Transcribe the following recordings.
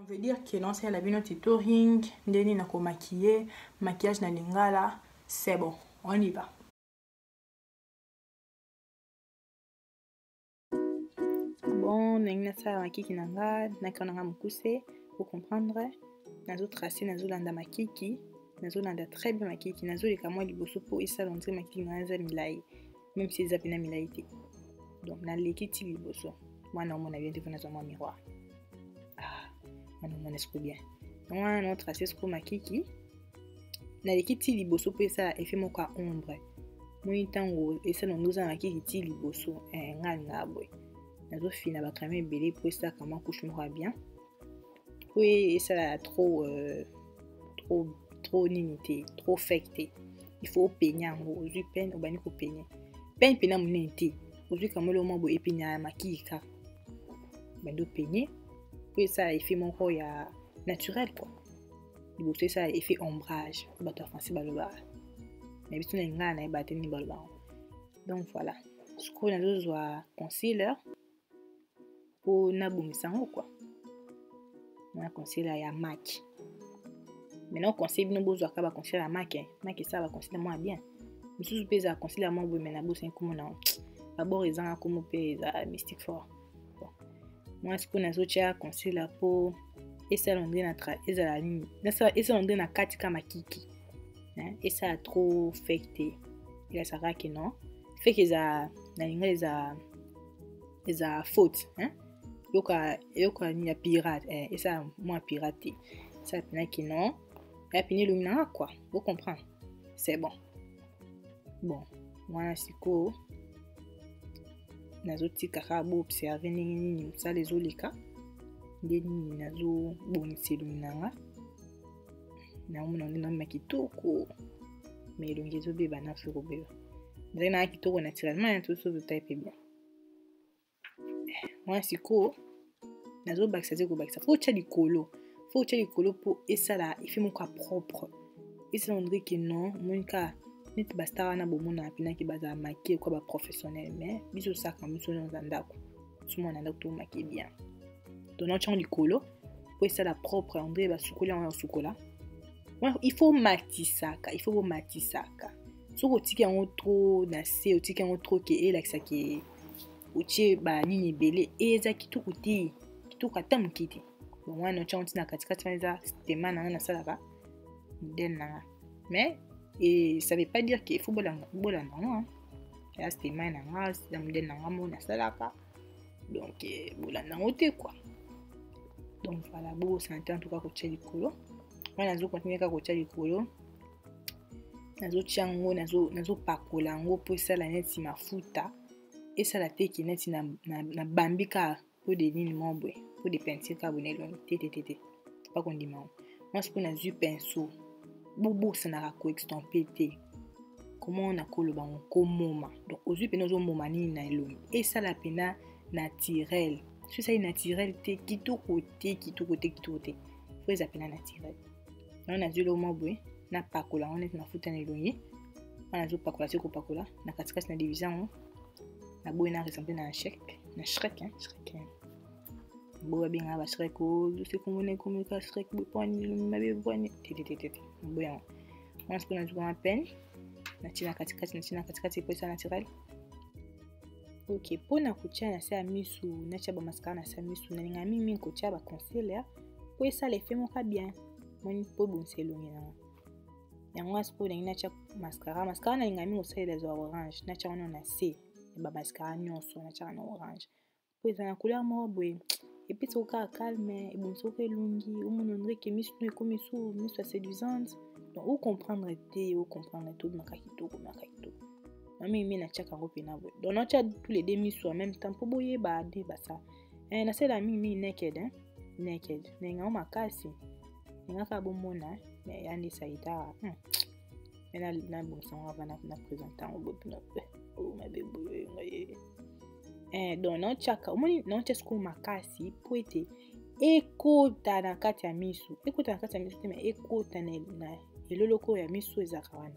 On veut dire que non, c'est la bino tutoring, ndeni na ko maquiller, maquillage na lingala, c'est bon, on y va. Bon, nengna sa makiki nanga, nakananga mukuse, pour comprendre, nazo tracer, nazo landa makiki, nazo landa très bien makiki, nazo leka moi liboso po isa l'entrée makiki nanga milai, même si eza pena milai te. Donc na leki ti liboso, moi na mona bien devant nazo moi miroir. On est bien. Donc on a tracé ce makiki. Na leki ti liboso po isa effet moko a ombre. Moi tango esa no ngoza makiki ti liboso nga boy. Nazo fina ba crème belé po isa kama couche moko bien. Oui, ça là trop ninité, trop fake. Il faut peigner en haut, aujourd'hui peine au bani ko peigner. Peine pena munité. Aujourd'hui comme le mo bo epenya makiki ka. Bando peigner. Puis ça effet mon corps ya naturel quoi. Il faut ça effet ombrage. Bato français baloba. Mais biso na ngana na baté ni baloba. Donc voilà. Ce qu'on a besoin concealer pour na bongisango quoi. Na concealer ya MAC. Maintenant conseil bino besoin ka ba concealer MAC. MAC ça va concealer moi bien. Monsieur pesa concealer moi bo mena bo 5 comme na. D'abord ils ont comme pesa Mystic Fort. Moi ce qu'on a zotia concealer pour esa l'ondre na tra esa la ligne. Esa l'ondre na katika makiki. Hein, et ça trop fake. Il a ça que non. Fait que ça na linga les a faute, hein. Yoka ni ya pirate, et ça moi pirate. Ça pena que non. Et puis lumina quoi. Vous comprenez? C'est bon. Bon, moi siko nazo tika bo observer nini ça les olika. Ndeni nazo bonisi lumina. Na mona ndina makitoko. Mais longezo beba na furo beba. Ndena kitoko naturellement tout ça de type bien. Moi siko nazo bakisa ko bakisa. Faut tcha likolo pour esa la il fait mon cas propre. Et c'est André que non, mon cas net basta na bomona pina ki baza maquiller quoi ba professionnel mais biso ça comme biso dans ndako. Tout le monde ndako to maquiller bien. Donc on tcha likolo pour esa la propre André ba sukola en sukola. Il faut matisaka. So tiki en trop na se tiki en trop ke ela ça ke utie ba nini belé et eza kitukuti katukatam kiti. Donc on a chanté na katikati za tema na salaka den na. Mais et ça veut pas dire qu'il faut bola non. Ya tema na nga ça me den na mo na salaka. Donc bola na ote quoi. Donc voilà, beau santé en tout cas ko tcheli kolo. Moi nazo continuer ka ko tcheli kolo. Nazo chango nazo pakola ngo po sala neti mafuta. Et ça la teki neti na bambika pour des lignes membres. Pour des peintures carbonelles tététété pas qu'on dit moi ce qu'on a vu pinceau bobo ça n'a pas extampé comment on a collé ban comme donc aujourd'hui penozo momani na eloni et ça la pena naturel si ça est naturel te kito côté faut ça pena naturel on a vu le mobwe na pakola on est na futa na eloni on a zo pakola c'est ko pakola na katikati na division na boy na ressemble na Shrek. Boa bien à Shrek je sais comment comme ka Shrek bo poani mabe poani tététété boya moi ce qu'on a joué à peine na tina katikati pour ça naturel. OK pour na kucha na sa misu na cha ba mascara na sa misu na ninga mimi kucha ba concealer pour ça les fait mon ka bien mon po bon c'est long ya moi ce pour na cha mascara na ninga mimi aussi les orange na cha on a C ba mascara nyonso na cha na orange pour ça na couleur mo boy. Et puis au cas calme et bon so que lungi ou mon André que miss nous comme sous miss séduisante donc ou comprendre tout makakito na mimi na chaka ngopi na boy donc on chat tous les deux miss en même temps pour boyer ba de ba ça na c'est la mimi naked nenga makasi nenga ka bomona mais yani saita na bon ça on va na présenter au bout oh ma bébé donc non chaka omoni non chesko makasi po ete ekota na kati ya misu te mais ekota na eloloko ya misu ezaka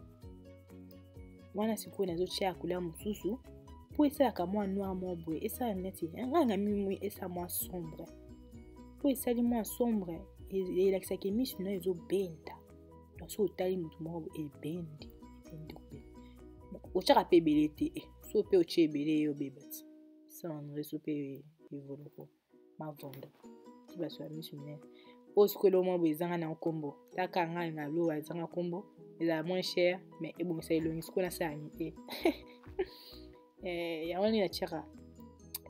wana sikoyo nazotia couleur mosusu po esalaka mwa noir mwa boye esala neti nganga mimi esa mwa sombre po esali mwa sombre elakisaka misu na ezobenda. Donc so otali mutu moko ebendi otyaka mpe ebele te so mpe otya ebele eyobeba ti sandre so mpe evoloko mavondo ti baso ya misu minene oyo sikoyo mwa boye ezanga na nkombo taka ngai na loa ezanga nkombo ezala moins cher mais ebongisa elongi sikoyo nasala ni te yango nini natyaka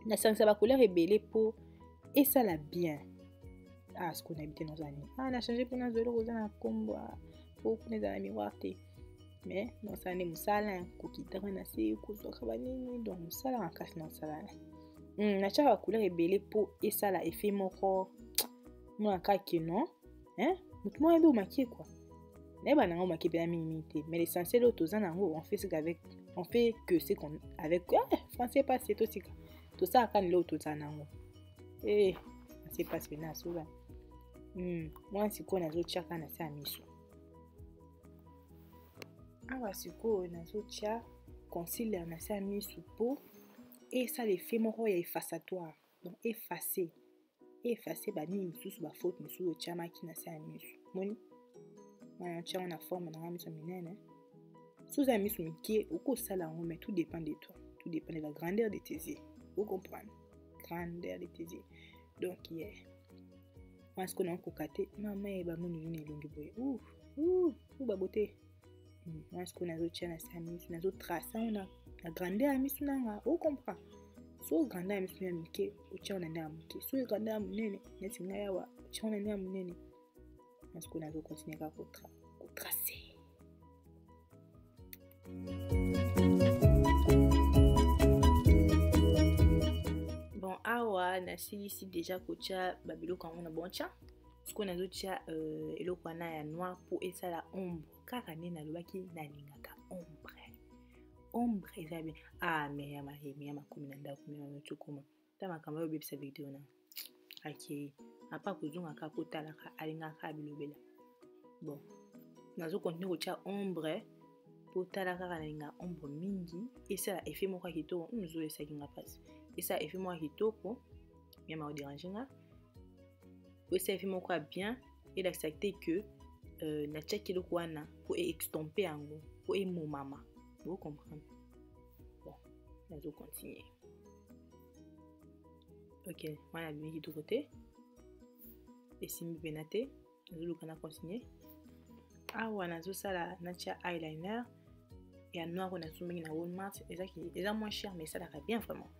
nasangisa bacouleur ebele mpo esala bien. Sikoyo nayebi te nazala nini na change mpo nazwa eloko eza na nkombo po kuna ezala miroir te mais nosala nde mosala kokitaka na se kozwaka banini donc mosala makasi na osala natyaka bacouleur ebele mpo esala effet moko mona kaka non motu moko yebi omaki kwa nayeba nango omaki mpe na mingi te mais l'essentiel oyo toza nango on fait que c'est qu'on avec français passe tosika tosalaka nilo toza nango français passe pena asoba mwana sikoyo nazotyaka na se ya miso. Awa sikoyo nazotya concealer na se ya miso mpo esala effet moko ya effaçatoire donc effacer banini misusu bafaute misusu otyamaki na se ya miso moni wana otyango na forme nanga miso minene so oza ya miso mike okosala yango mais tout dépend de toi, tout dépend de la grandeur de tes yeux, vous comprenez, grandeur de tes yeux. Donc wana sikoyo naokoka te mama yeba moni nini elongi boye babote wana sikoyo nazotya na se ya miso nazotrace yango na grandeur ya miso nanga vous comprenez. So grandeur ya miso ya mike otyango na nde ya moke so grandeur ya monene neti ngai awa otyango na nde ya monene wana sikoyo nazokontinue kaka kotrace. Bon awa nasilisi deja kotya babiloko yango na bontya sikoyo nazotya eloko wana ya noir po esala ombre kaka nde nalobaki nalingaka ombre eza bien meya makomi na ndako meyaotokoma ta makambo oyo obebisa video na akei apa kozonga kaka kotalaka alingaka bilobela. Bon nazokontinue kotya ombre po tala kaka nalinga ombre mingi esala effet moko ya kitoko nzoyo esaki nga mpasi esala effet moko ya kitoko mema odérange nga po esala effet moko ya bien elakisaka te ke natyaki eloko wana po extompe yango po emomama. Vous comprenez? Bon, nazo continuer. Ok, voilà le miki de côté. Et si me benate, nazo kana continuer. Awa nazo sala natia eyeliner et noir on a soumis na Walmart, eza moins cher mais ça va bien vraiment.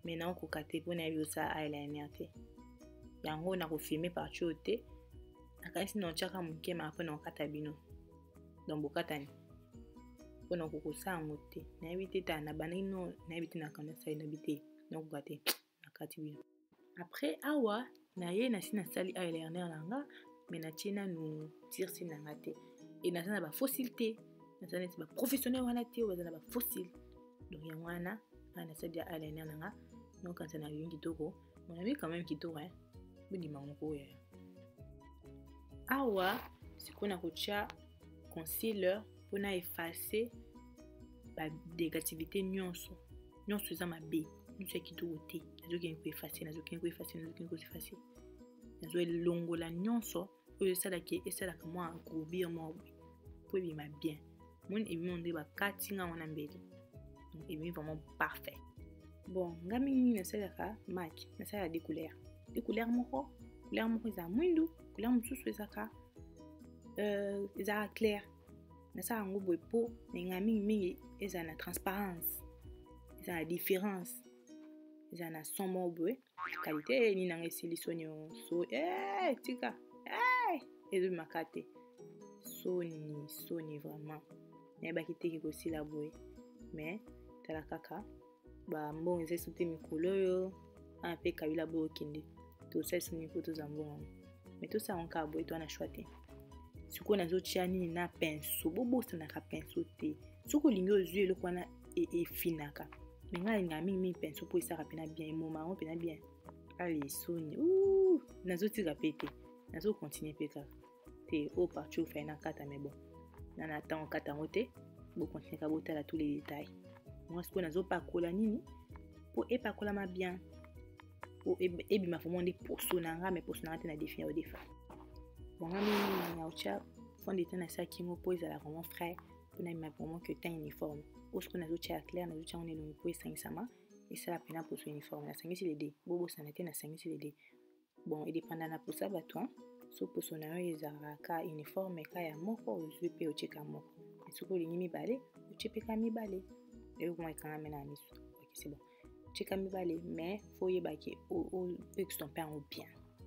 Mais na ko kate po na yo sa eyeliner te. Yango na ko filmer partout te. Akanisi no tiaka muke ma pa na kata bino. Donc bokatani. Pona kokosa yango te nayebi te ta na bana ino nayebi te na kana sai na bite nakoka te nakati bino. Après awa naye nasi nasali eyeliner nanga mais natie nanu tirsi nanga te et nazana ba fossile te nazana ba professionnel wana te bazana ba fossile donc yango wana nasali eyeliner nanga donc quand na yingi kitoko on a vu quand même kitoko bini mango ya awa sikona kocha concealer pona effacer ba négativité nyonso eza mabe nyonso kitoko te nazoki ko effacer nazo elongola nyonso oyo esalaka mwa grobir mwa po ebima bien moni ebima nde bakati nga wana mbele donc ebima vraiment parfait. Bon nga mingi nasalaka MAC nasalaka des couleurs moko eza mwindu couleur mosusu ezaka clair nasala yango boye po nenga mingi eza na transparence eza na différence eza na son moko boye qualité ni nanga esili soni so tika ezobimaka te soni vraiment nayebaki teki kosila boye mais tala kaka bambongo eza esu te mikolo oyo wana mpe kabila boye okende tosalisa nini po toza mbongo mais tosala yango kaka boye towana shwa te sikoyo nazotya nini na pinceau bobosanaka pinceau te soki olingi ozwi eloko wana efinaka me ngai alingaa mingi pinceau po esaka mpena bien emoma yango mpena bien esoni nazotika mpe te nazokontinue mpe kaka te oyo partout ofai nakata mais bon nana ntango okata yango te bokontinue kaka botala tous les détails moi sikoyo nazopakola nini po epakolama bien et bien vraiment des poissons mais poissons na tena définir au défa bon ngami na ocha fond de teint ça qui mo pose à vraiment frais pour na vraiment que teint uniforme ou ce qu'on a ocha clair na ocha on est le pose 5 sama et ça la peine pour ce uniforme na 5 sur les dés bobo ça na tena 5 sur les dés bon et dépendant na pour ça ba toi so poissons na ezara ka uniforme ka ya moko ozwe pe ocheka moko ce que les mi balé ochepe mi balé et vous moi quand même na miso OK c'est bon cheka mi balé mais faut y baki o extomper en bien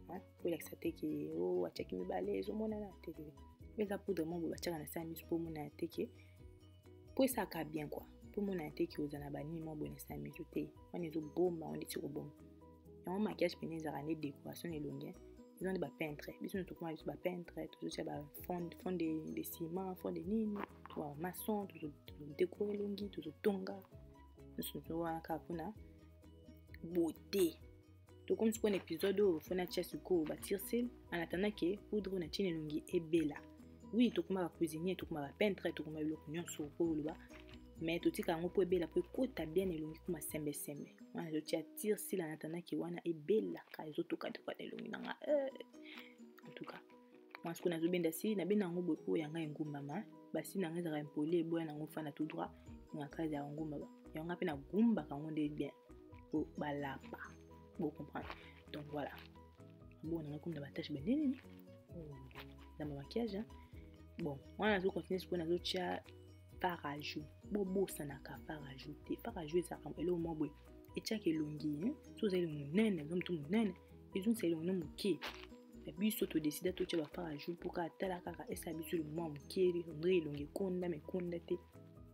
hein faut l'accepter que o acheki mi balé zo mona na tete mais ça poudre mon ba chaka na sa miso pour mona teke pour ça ka bien quoi pour mona teke ozana bani mo bona sa miso te on est au bomba on est sur bomba et on maquillage peine za rané décoration et longue ils ont des peintres ils ont tout comment ils peintres tout ça ba fond de ciment fond de nini tout maçon tout décorer longue tout tonga nous sommes à kapuna beauté donc comme ce épisode où fona chasuko bâtir celle en attendant que poudre na chine longue et bella oui tout comme va cuisiner tout comme va peintre tout comme le cognon sur pour là mais tout tika ngo pour bella pour kota bien longue comme sembe on je tire celle en attendant que wana et bella ka ezoto ka de longue nanga en tout cas moi ce qu'on a zobenda si na bena ngo bopo yanga ngumba ma basi na ngeza impolé boya na ngo fana tout droit na kaza ya ngumba ba yanga pe na gumba ka ngo de bien pour balapa vous comprenez donc voilà bon on a comme de batache benini dans ma maquillage hein? Bon on a continuer ce qu'on a tia parajou bobo sanaka parajou ça comme le mo boy et tia ke longi hein so zeli munene comme tout munene ils ont c'est le nom qui et puis surtout décider tout tia parajou pour ka tala kaka et ça bisu le mo qui on longi konda mais konda te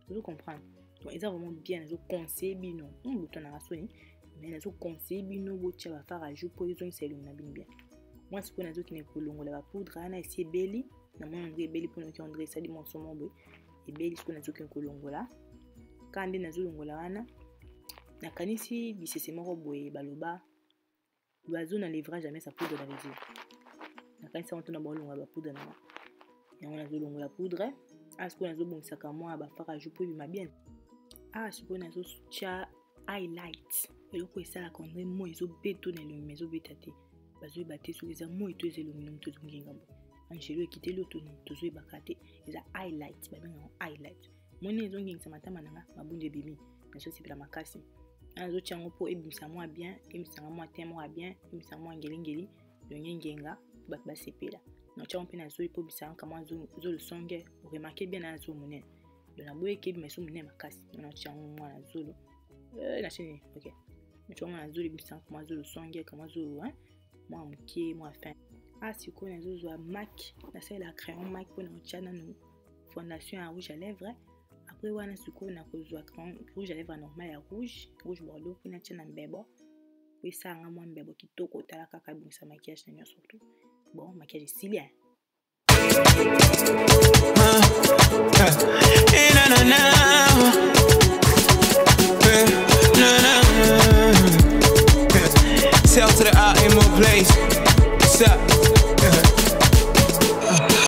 vous comprenez donc ils ont vraiment bien ils ont conseillé bino on bouton na soni mais ils ont conseillé bino bo tia parajou pour ils ont c'est le na bien moi ce qu'on a qui ne pour longo la poudre ana essayer belly na moi André belly pour nous qui André ça dit mon somme boy et belly ce qu'on a qui longo la quand on a longo la ana na kanisi bisese moko boy baloba l'oiseau na livra jamais sa poudre dans les yeux na kanisa on tona ba longo ba poudre na et on a longo la poudre à ce qu'on a bon ça comme moi ba parajou pour lui ma bien à ce qu'on a tia highlight et le quoi ça la connaît moi ils ont bétonné le maison bétate bazo baté sur les amours et tous les lumineux tout nginga bo anjelo quitter l'auto tout bakate ils a highlight ba benga highlight moi ne zongi ça matama nanga mabunde bimi na so c'est la makasi azo chango po ebimisa moi bien ebimisa moi temo bien ebimisa moi ngelingeli le ngenga ba sepela na chango pe na zo po bisa kama zo le songe remarquez bien na zo monene de la boye ke bimeso monene makasi na chango moi na zo na chini OK na chango na zo ebimisa kama zo le songe kama zo hein moi mkie moi fin ah si ko na zo zo MAC na c'est la crayon MAC pour na chana no fondation à rouge à lèvres après wana suko na ko zo crayon rouge à lèvres normal ya rouge bordeaux pour na chana mbebo oui ça nga moi mbebo kitoko tala kaka bimisa maquillage na surtout bon maquillage si bien Sell to the out in my place.